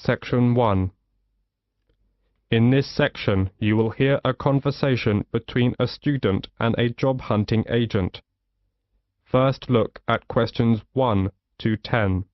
Section 1. In this section, you will hear a conversation between a student and a job-hunting agent. First look at questions 1 to 10.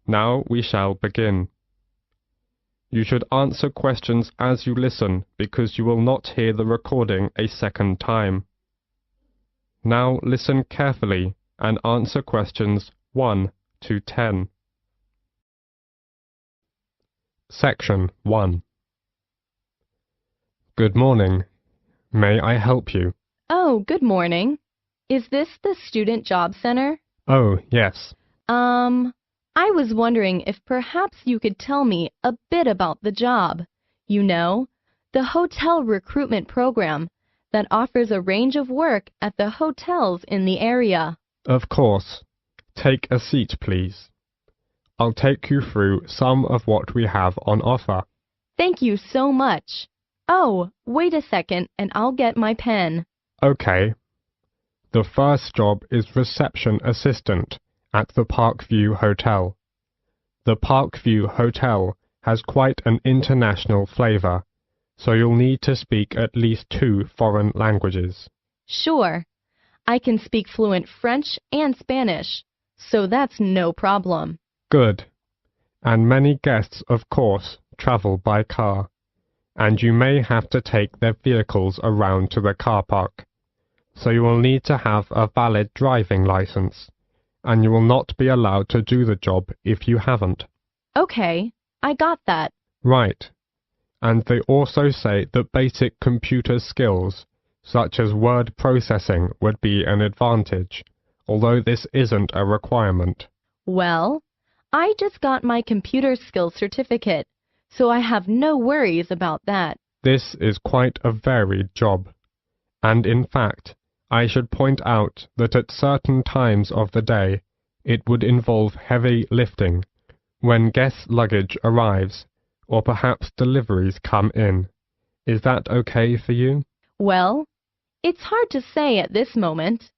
Now we shall begin. You should answer questions as you listen because you will not hear the recording a second time. Now listen carefully and answer questions 1 to 10. Section 1. Good morning. May I help you? Oh, good morning. Is this the Student Job Center? Oh, yes. I was wondering if perhaps you could tell me a bit about the job. You know, the hotel recruitment program that offers a range of work at the hotels in the area. Of course. Take a seat, please. I'll take you through some of what we have on offer. Thank you so much. Oh, wait a second and I'll get my pen. Okay. The first job is reception assistant at the Parkview Hotel. The Parkview Hotel has quite an international flavor, so you'll need to speak at least 2 foreign languages. Sure. I can speak fluent French and Spanish, so that's no problem. Good. And many guests, of course, travel by car, and you may have to take their vehicles around to the car park, so you will need to have a valid driving license, and you will not be allowed to do the job if you haven't. Okay, I got that. Right. And they also say that basic computer skills, such as word processing, would be an advantage, although this isn't a requirement. Well, I just got my computer skills certificate, so I have no worries about that. This is quite a varied job, and in fact, I should point out that at certain times of the day, it would involve heavy lifting when guest luggage arrives, or perhaps deliveries come in. Is that okay for you? Well, it's hard to say at this moment,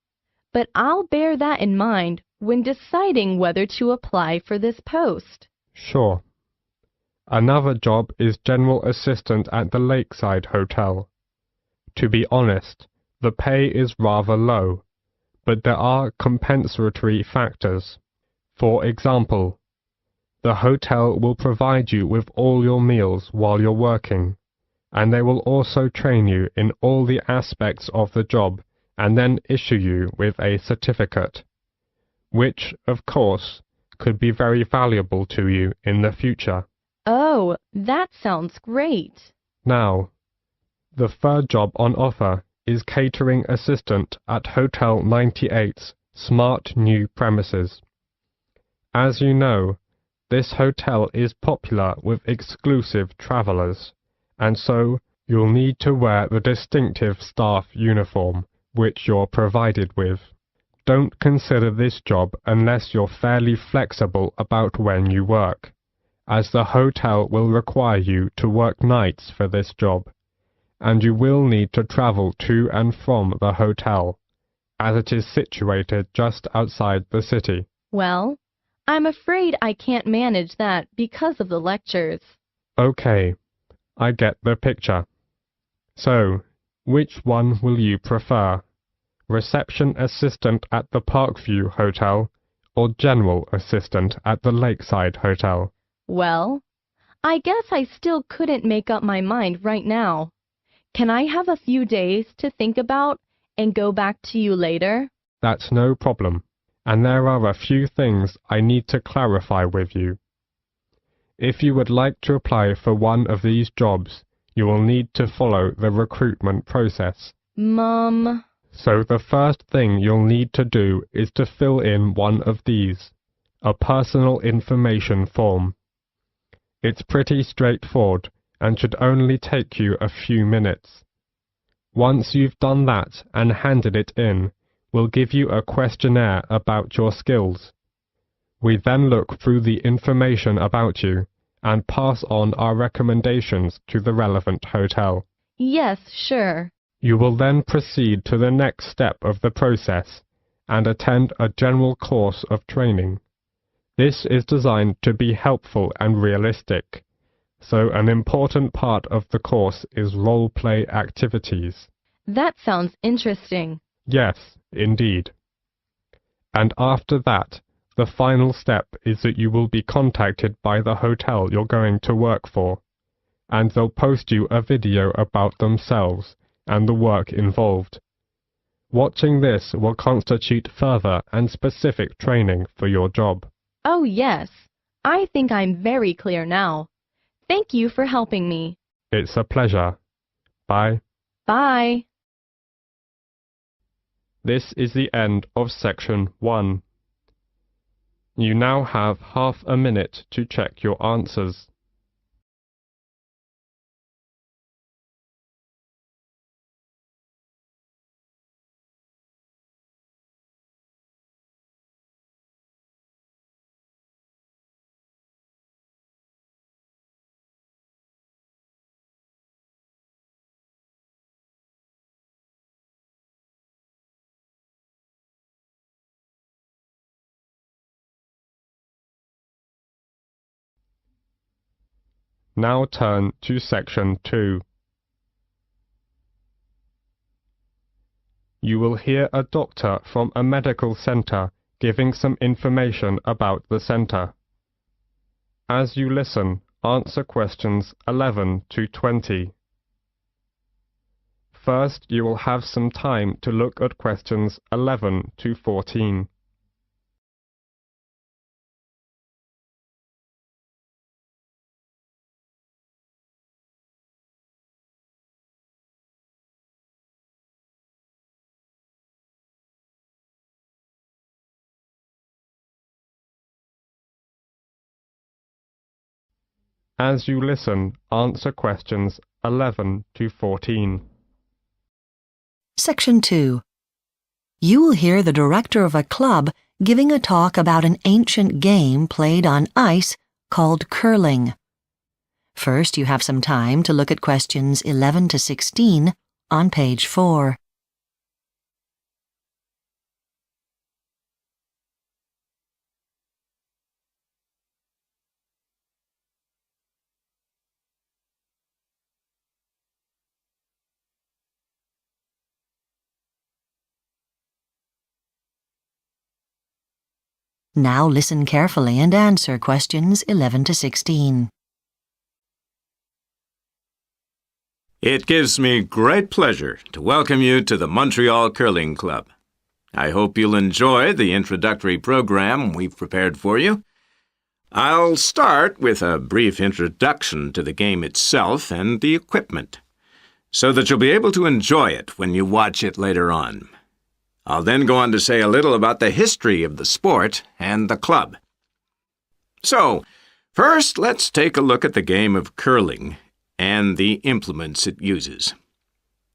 but I'll bear that in mind when deciding whether to apply for this post. Sure. Another job is general assistant at the Lakeside Hotel. To be honest, the pay is rather low, but there are compensatory factors. For example, the hotel will provide you with all your meals while you're working, and they will also train you in all the aspects of the job and then issue you with a certificate, which, of course, could be very valuable to you in the future. Oh, that sounds great. Now, the third job on offer is catering assistant at Hotel 98's smart new premises. As you know, this hotel is popular with exclusive travelers, and so you'll need to wear the distinctive staff uniform, which you're provided with. Don't consider this job unless you're fairly flexible about when you work, as the hotel will require you to work nights for this job, and you will need to travel to and from the hotel, as it is situated just outside the city. Well, I'm afraid I can't manage that because of the lectures. Okay, I get the picture. So, which one will you prefer? Reception assistant at the Parkview Hotel or general assistant at the Lakeside Hotel? Well, I guess I still couldn't make up my mind right now. Can I have a few days to think about and go back to you later? That's no problem, and there are a few things I need to clarify with you. If you would like to apply for one of these jobs, you will need to follow the recruitment process. So the first thing you'll need to do is to fill in one of these, a personal information form. It's pretty straightforward and should only take you a few minutes. Once you've done that and handed it in, we'll give you a questionnaire about your skills. We then look through the information about you and pass on our recommendations to the relevant hotel. Yes, sure. You will then proceed to the next step of the process and attend a general course of training. This is designed to be helpful and realistic, so an important part of the course is role-play activities. That sounds interesting. Yes, indeed. And after that, the final step is that you will be contacted by the hotel you're going to work for, and they'll post you a video about themselves and the work involved. Watching this will constitute further and specific training for your job. Oh, yes. I think I'm very clear now. Thank you for helping me. It's a pleasure. Bye. Bye. This is the end of section 1. You now have half a minute to check your answers. Now turn to section 2. You will hear a doctor from a medical center giving some information about the center. As you listen, answer questions 11 to 20. First, you will have some time to look at questions 11 to 14. As you listen, answer questions 11 to 14. Section 2. You will hear the director of a club giving a talk about an ancient game played on ice called curling. First, you have some time to look at questions 11 to 16 on page 4. Now listen carefully and answer questions 11 to 16. It gives me great pleasure to welcome you to the Montreal Curling Club. I hope you'll enjoy the introductory program we've prepared for you. I'll start with a brief introduction to the game itself and the equipment, so that you'll be able to enjoy it when you watch it later on. I'll then go on to say a little about the history of the sport and the club. So, first, let's take a look at the game of curling and the implements it uses.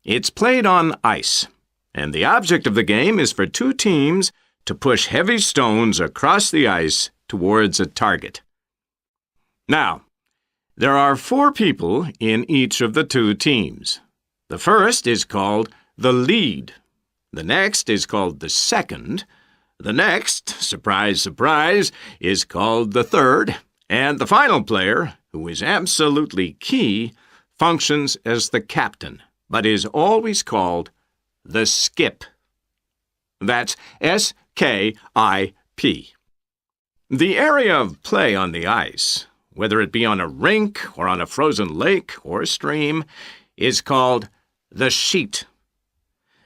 It's played on ice, and the object of the game is for two teams to push heavy stones across the ice towards a target. Now, there are 4 people in each of the 2 teams. The first is called the lead. The next is called the second. The next, surprise, surprise, is called the third. And the final player, who is absolutely key, functions as the captain, but is always called the skip. That's S-K-I-P. The area of play on the ice, whether it be on a rink or on a frozen lake or stream, is called the sheet.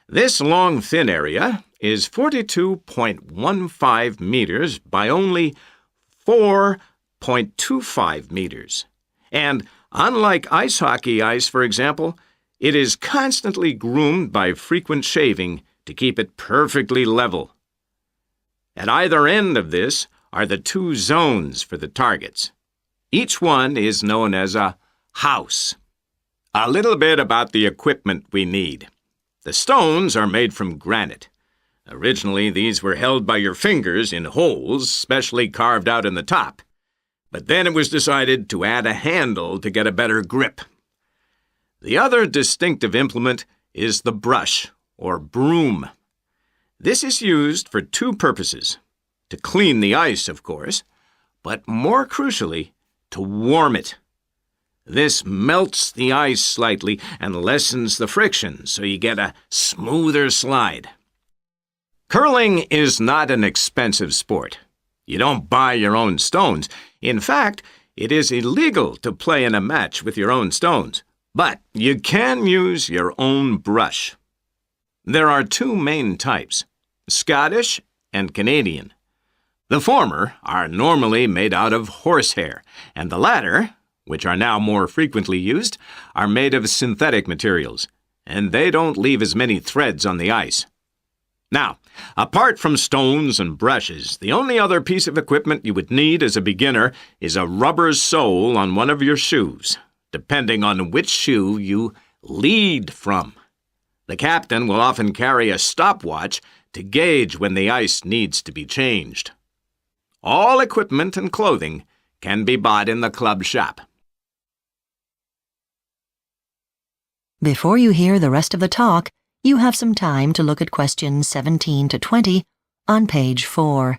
This long, thin area is 42.15 meters by only 4.25 meters. And unlike ice hockey ice, for example, it is constantly groomed by frequent shaving to keep it perfectly level. At either end of this are the 2 zones for the targets. Each one is known as a house. A little bit about the equipment we need. The stones are made from granite. Originally, these were held by your fingers in holes specially carved out in the top. But then it was decided to add a handle to get a better grip. The other distinctive implement is the brush, or broom. This is used for two purposes. To clean the ice, of course, but more crucially, to warm it. This melts the ice slightly and lessens the friction, so you get a smoother slide. Curling is not an expensive sport. You don't buy your own stones. In fact, it is illegal to play in a match with your own stones, but you can use your own brush. There are two main types, Scottish and Canadian. The former are normally made out of horsehair, and the latter, which are now more frequently used, are made of synthetic materials, and they don't leave as many threads on the ice. Now, apart from stones and brushes, the only other piece of equipment you would need as a beginner is a rubber sole on one of your shoes, depending on which shoe you lead from. The captain will often carry a stopwatch to gauge when the ice needs to be changed. All equipment and clothing can be bought in the club shop. Before you hear the rest of the talk, you have some time to look at questions 17 to 20 on page 4.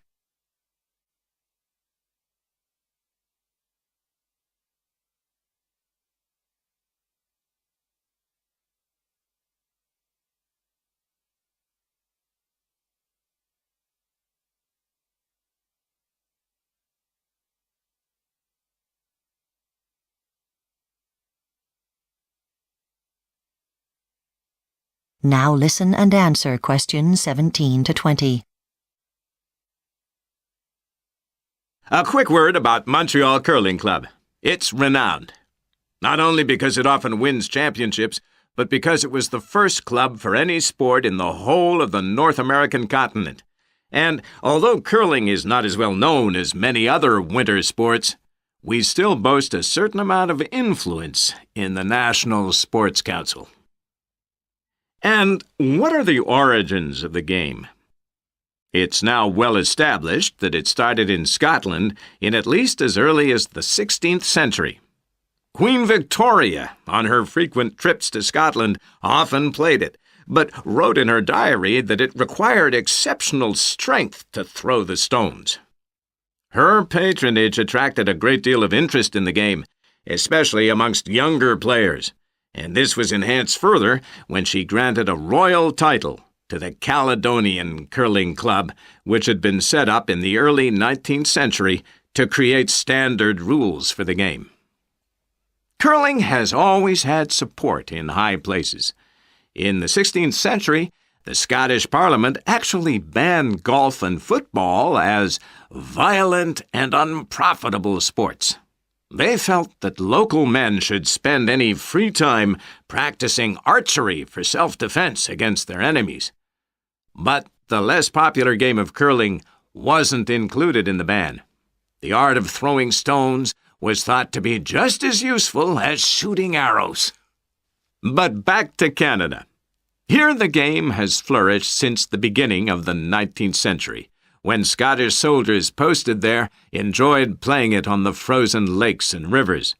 Now listen and answer questions 17 to 20. A quick word about Montreal Curling Club. It's renowned, not only because it often wins championships, but because it was the first club for any sport in the whole of the North American continent. And although curling is not as well known as many other winter sports, we still boast a certain amount of influence in the National Sports Council. And what are the origins of the game? It's now well established that it started in Scotland in at least as early as the 16th century. Queen Victoria, on her frequent trips to Scotland, often played it, but wrote in her diary that it required exceptional strength to throw the stones. Her patronage attracted a great deal of interest in the game, especially amongst younger players, and this was enhanced further when she granted a royal title to the Caledonian Curling Club, which had been set up in the early 19th century to create standard rules for the game. Curling has always had support in high places. In the 16th century, the Scottish Parliament actually banned golf and football as violent and unprofitable sports. They felt that local men should spend any free time practicing archery for self-defense against their enemies. But the less popular game of curling wasn't included in the ban. The art of throwing stones was thought to be just as useful as shooting arrows. But back to Canada. Here the game has flourished since the beginning of the 19th century, when Scottish soldiers posted there enjoyed playing it on the frozen lakes and rivers.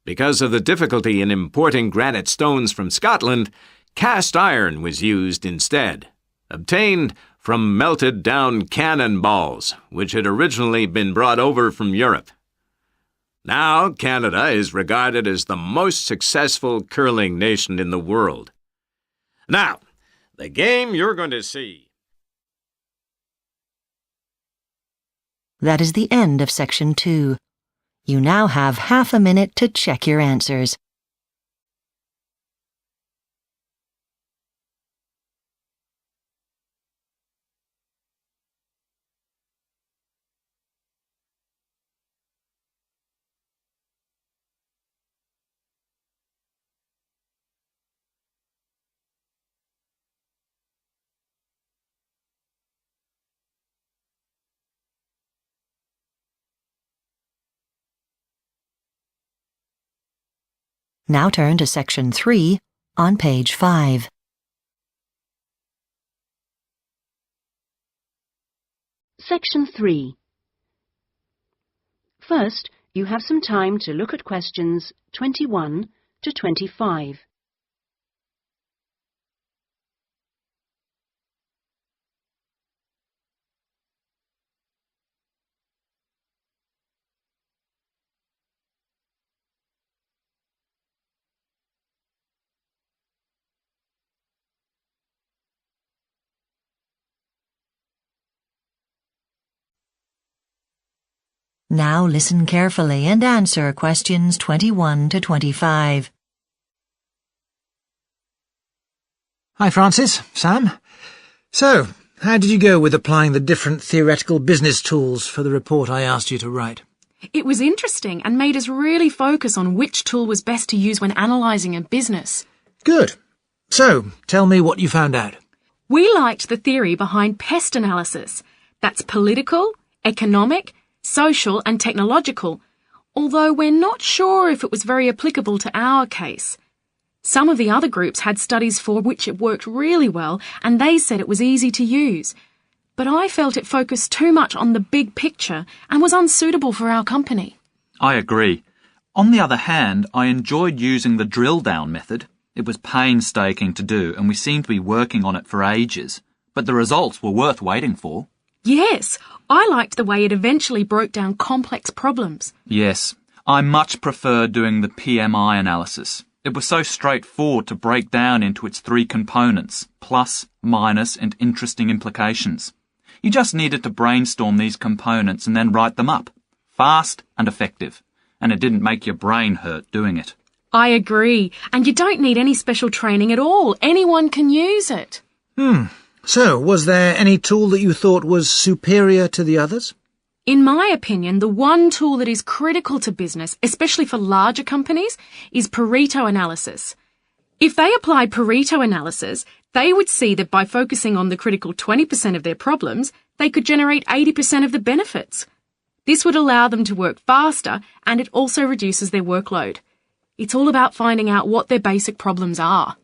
Because of the difficulty in importing granite stones from Scotland, cast iron was used instead, obtained from melted down cannonballs, which had originally been brought over from Europe. Now Canada is regarded as the most successful curling nation in the world. Now, the game you're going to see. That is the end of section 2. You now have half a minute to check your answers. Now turn to Section 3 on page 5. Section 3. First, you have some time to look at questions 21 to 25. Now listen carefully and answer questions 21 to 25. Hi, Francis. Sam. So, how did you go with applying the different theoretical business tools for the report I asked you to write? It was interesting and made us really focus on which tool was best to use when analysing a business. Good. So, tell me what you found out. We liked the theory behind pest analysis. That's political, economic, social and technological, although we're not sure if it was very applicable to our case. Some of the other groups had studies for which it worked really well, and they said it was easy to use. But I felt it focused too much on the big picture and was unsuitable for our company. I agree. On the other hand, I enjoyed using the drill-down method. It was painstaking to do, and we seemed to be working on it for ages. But the results were worth waiting for. Yes, I liked the way it eventually broke down complex problems. Yes, I much preferred doing the PMI analysis. It was so straightforward to break down into its 3 components, plus, minus, and interesting implications. You just needed to brainstorm these components and then write them up. Fast and effective. And it didn't make your brain hurt doing it. I agree, and you don't need any special training at all. Anyone can use it. So, was there any tool that you thought was superior to the others? In my opinion, the one tool that is critical to business, especially for larger companies, is Pareto analysis. If they applied Pareto analysis, they would see that by focusing on the critical 20% of their problems, they could generate 80% of the benefits. This would allow them to work faster, and it also reduces their workload. It's all about finding out what their basic problems are.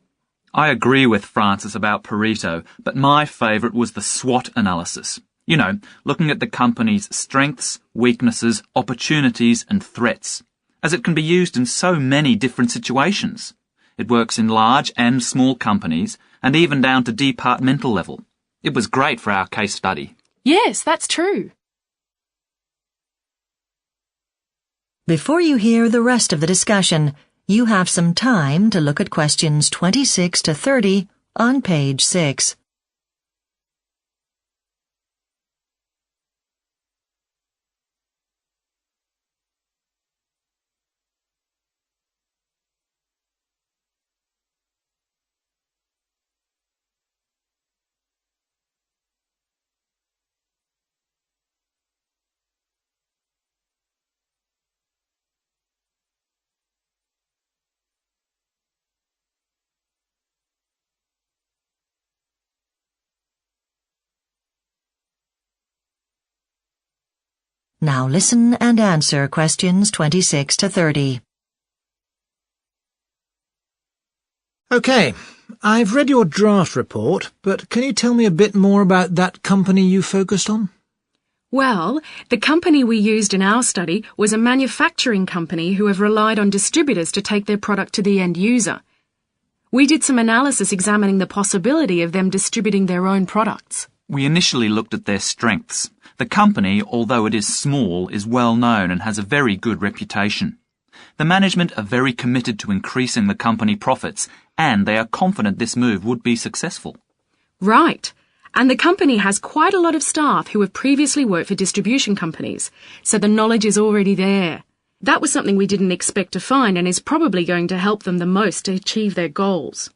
I agree with Francis about Pareto, but my favourite was the SWOT analysis. You know, looking at the company's strengths, weaknesses, opportunities and threats, as it can be used in so many different situations. It works in large and small companies, and even down to departmental level. It was great for our case study. Yes, that's true. Before you hear the rest of the discussion, you have some time to look at questions 26 to 30 on page 6. Now listen and answer questions 26 to 30. OK, I've read your draft report, but can you tell me a bit more about that company you focused on? Well, the company we used in our study was a manufacturing company who have relied on distributors to take their product to the end user. We did some analysis examining the possibility of them distributing their own products. We initially looked at their strengths. The company, although it is small, is well known and has a very good reputation. The management are very committed to increasing the company profits, and they are confident this move would be successful. Right. And the company has quite a lot of staff who have previously worked for distribution companies, so the knowledge is already there. That was something we didn't expect to find and is probably going to help them the most to achieve their goals.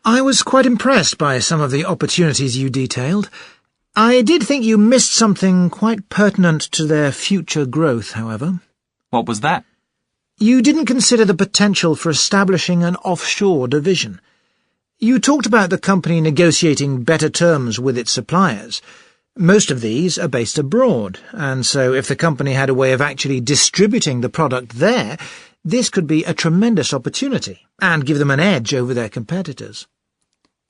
I was quite impressed by some of the opportunities you detailed. I did think you missed something quite pertinent to their future growth, however. What was that? You didn't consider the potential for establishing an offshore division. You talked about the company negotiating better terms with its suppliers. Most of these are based abroad, and so if the company had a way of actually distributing the product there, This could be a tremendous opportunity and give them an edge over their competitors.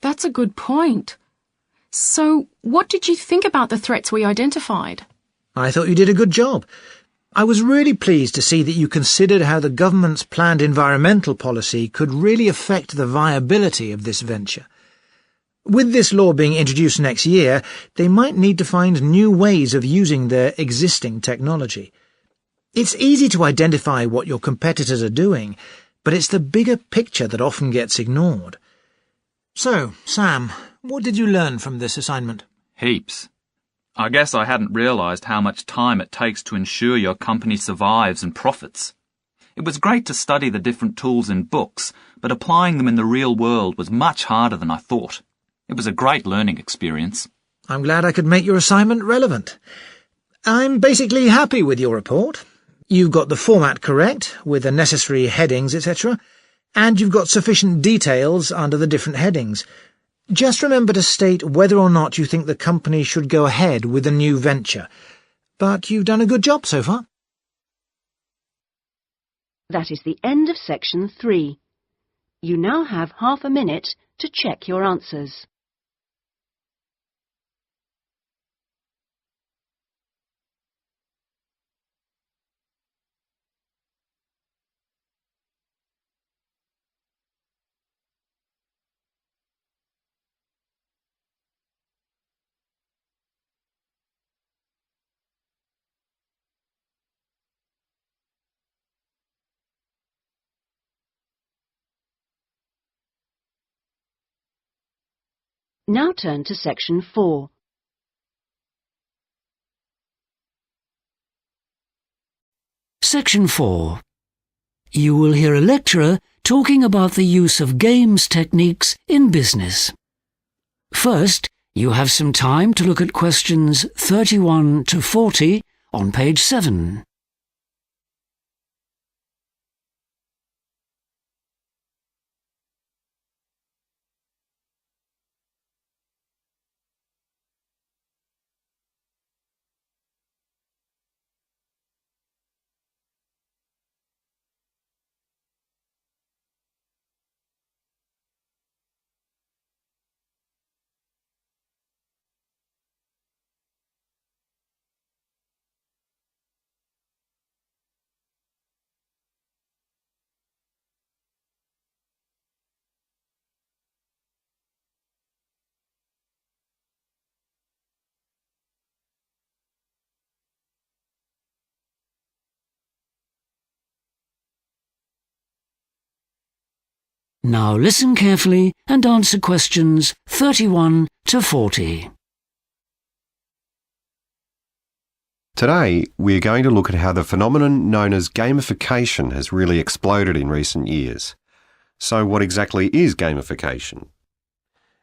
That's a good point. So, what did you think about the threats we identified? I thought you did a good job. I was really pleased to see that you considered how the government's planned environmental policy could really affect the viability of this venture. With this law being introduced next year, they might need to find new ways of using their existing technology. It's easy to identify what your competitors are doing, but it's the bigger picture that often gets ignored. So, Sam, what did you learn from this assignment? Heaps. I guess I hadn't realised how much time it takes to ensure your company survives and profits. It was great to study the different tools in books, but applying them in the real world was much harder than I thought. It was a great learning experience. I'm glad I could make your assignment relevant. I'm basically happy with your report. You've got the format correct, with the necessary headings, etc., and you've got sufficient details under the different headings. Just remember to state whether or not you think the company should go ahead with a new venture. But you've done a good job so far. That is the end of section 3. You now have half a minute to check your answers. Now turn to section 4. Section 4. You will hear a lecturer talking about the use of games techniques in business. First, you have some time to look at questions 31 to 40 on page 7. Now listen carefully and answer questions 31 to 40. Today, we are going to look at how the phenomenon known as gamification has really exploded in recent years. So what exactly is gamification?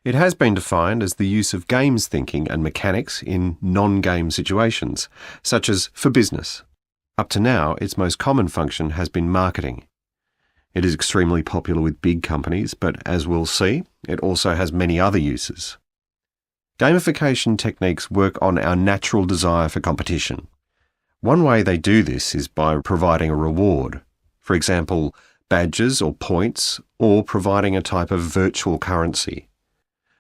It has been defined as the use of games thinking and mechanics in non-game situations, such as for business. Up to now, its most common function has been marketing. It is extremely popular with big companies, but as we'll see, it also has many other uses. Gamification techniques work on our natural desire for competition. One way they do this is by providing a reward, for example, badges or points, or providing a type of virtual currency.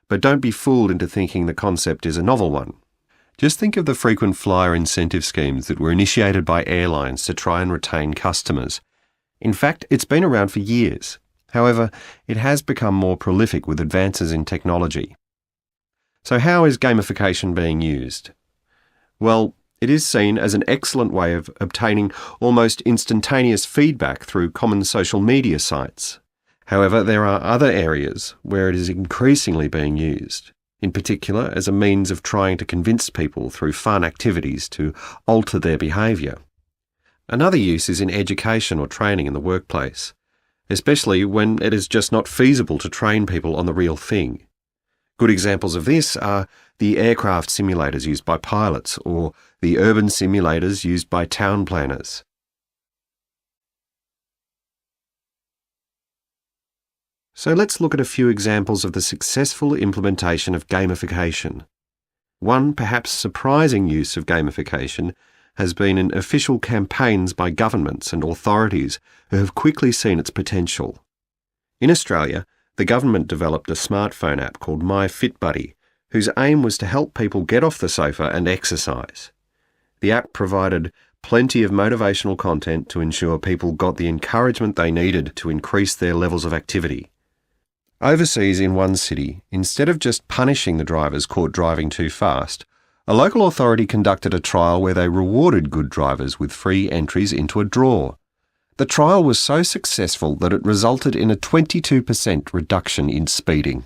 But don't be fooled into thinking the concept is a novel one. Just think of the frequent flyer incentive schemes that were initiated by airlines to try and retain customers. In fact, it's been around for years. However, it has become more prolific with advances in technology. So how is gamification being used? Well, it is seen as an excellent way of obtaining almost instantaneous feedback through common social media sites. However, there are other areas where it is increasingly being used, in particular as a means of trying to convince people through fun activities to alter their behaviour. Another use is in education or training in the workplace, especially when it is just not feasible to train people on the real thing. Good examples of this are the aircraft simulators used by pilots or the urban simulators used by town planners. So let's look at a few examples of the successful implementation of gamification. One perhaps surprising use of gamification has been in official campaigns by governments and authorities who have quickly seen its potential. In Australia, the government developed a smartphone app called My Fit Buddy, whose aim was to help people get off the sofa and exercise. The app provided plenty of motivational content to ensure people got the encouragement they needed to increase their levels of activity. Overseas in one city, instead of just punishing the drivers caught driving too fast, a local authority conducted a trial where they rewarded good drivers with free entries into a draw. The trial was so successful that it resulted in a 22% reduction in speeding.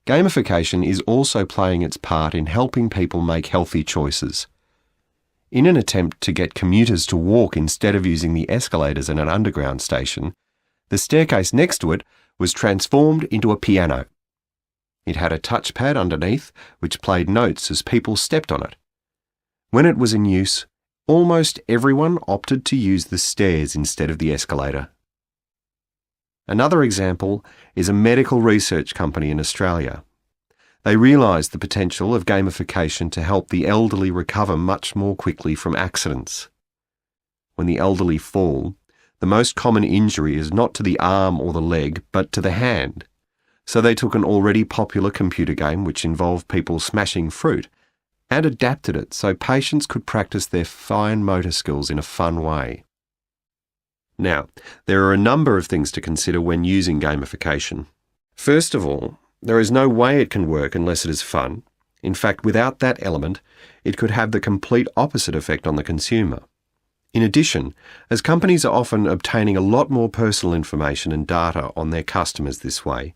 Gamification is also playing its part in helping people make healthy choices. In an attempt to get commuters to walk instead of using the escalators in an underground station, the staircase next to it was transformed into a piano. It had a touchpad underneath which played notes as people stepped on it. When it was in use, almost everyone opted to use the stairs instead of the escalator. Another example is a medical research company in Australia. They realised the potential of gamification to help the elderly recover much more quickly from accidents. When the elderly fall, the most common injury is not to the arm or the leg, but to the hand. So they took an already popular computer game which involved people smashing fruit and adapted it so patients could practice their fine motor skills in a fun way. Now, there are a number of things to consider when using gamification. First of all, there is no way it can work unless it is fun. In fact, without that element, it could have the complete opposite effect on the consumer. In addition, as companies are often obtaining a lot more personal information and data on their customers this way,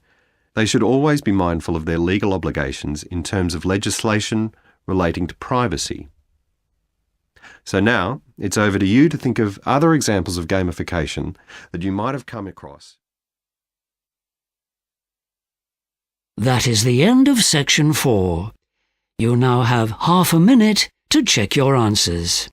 they should always be mindful of their legal obligations in terms of legislation relating to privacy. So now, it's over to you to think of other examples of gamification that you might have come across. That is the end of section 4. You now have half a minute to check your answers.